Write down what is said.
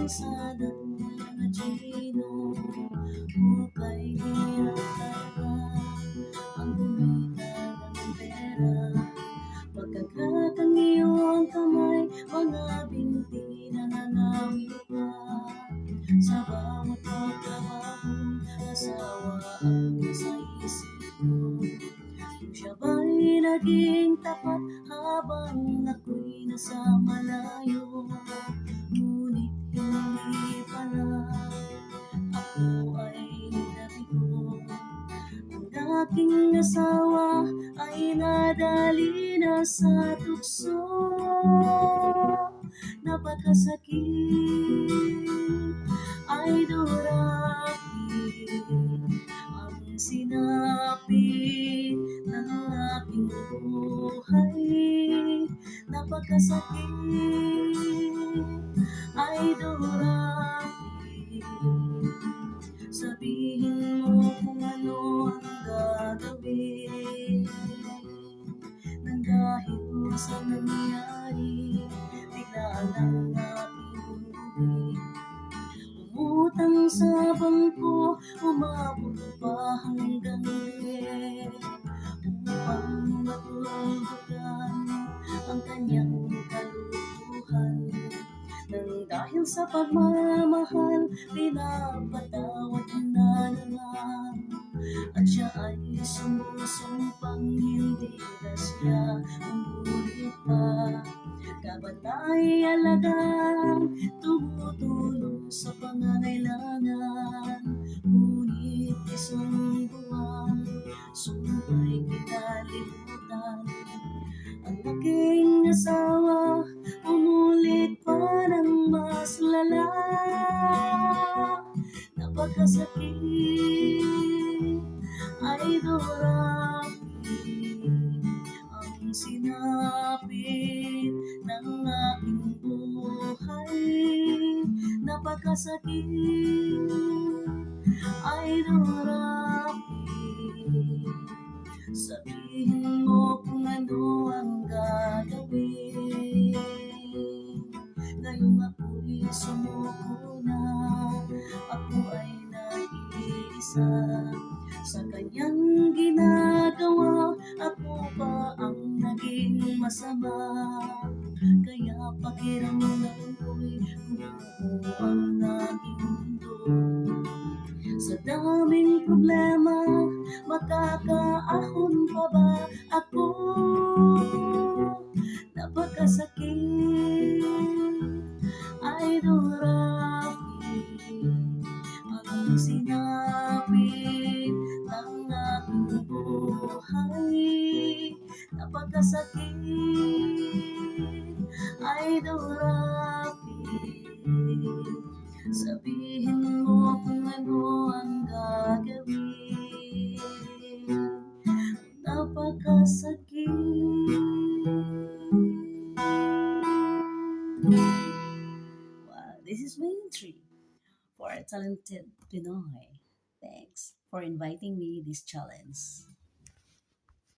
sa damuyan na chino, hukay hirap talaga ang kumita ng pera. Pagkakatan iyong kamay, mga binti na nanawid pa. Sa bawat pagkabagong asawa ang nasa isip ko. Kung siya ba'y naging tapat habang ako'y nasa malayo, ngunit hindi pala, ako ay nabigo. Ang aking asawa ay nadali na sa tukso. Napakasakit ay durapi ang sinapit ng aking buhay. Napakasakit ay durapi. Sabihin mo kung ano ang gagawin nang dahil sa nangyari, bigla lang aking uwi. Umutang sa bangko, umabot pa hanggang gabi upang matuldugan ang kanyang kalukuhan. Nang dahil sa pagmamahal, pinapatawad na naman, at siya ay sumusumpang hindi na siya umulit pa. Kabatay alagang tumutulong sa pangangailangan, ngunit isang buwan sumpa'y kinalimutan. Ang aking asawa umulit pa ng mas lala. Napakasakit ay durapi ang sinapit ng aking buhay. Napakasakit ay durapi. Sabihin mo kung ano ang gagawin. Ngayong ako'y sumuko na, ako ay nag-iisa. Sa kanyang ginagawa, ako pa ang naging masama. Kaya pakiramdam ko'y gumuho ang aking mundo. Sa daming problema, makakaahon pa ba ako? Napakasakit ay durapi ang sinapit ng aking buhay. Napakasakit ay durapi. Sabihin mo kung ano ang gagawin. Napakasakit. Wow, this is my entry for a talented Pinoy. Thanks for inviting me this challenge.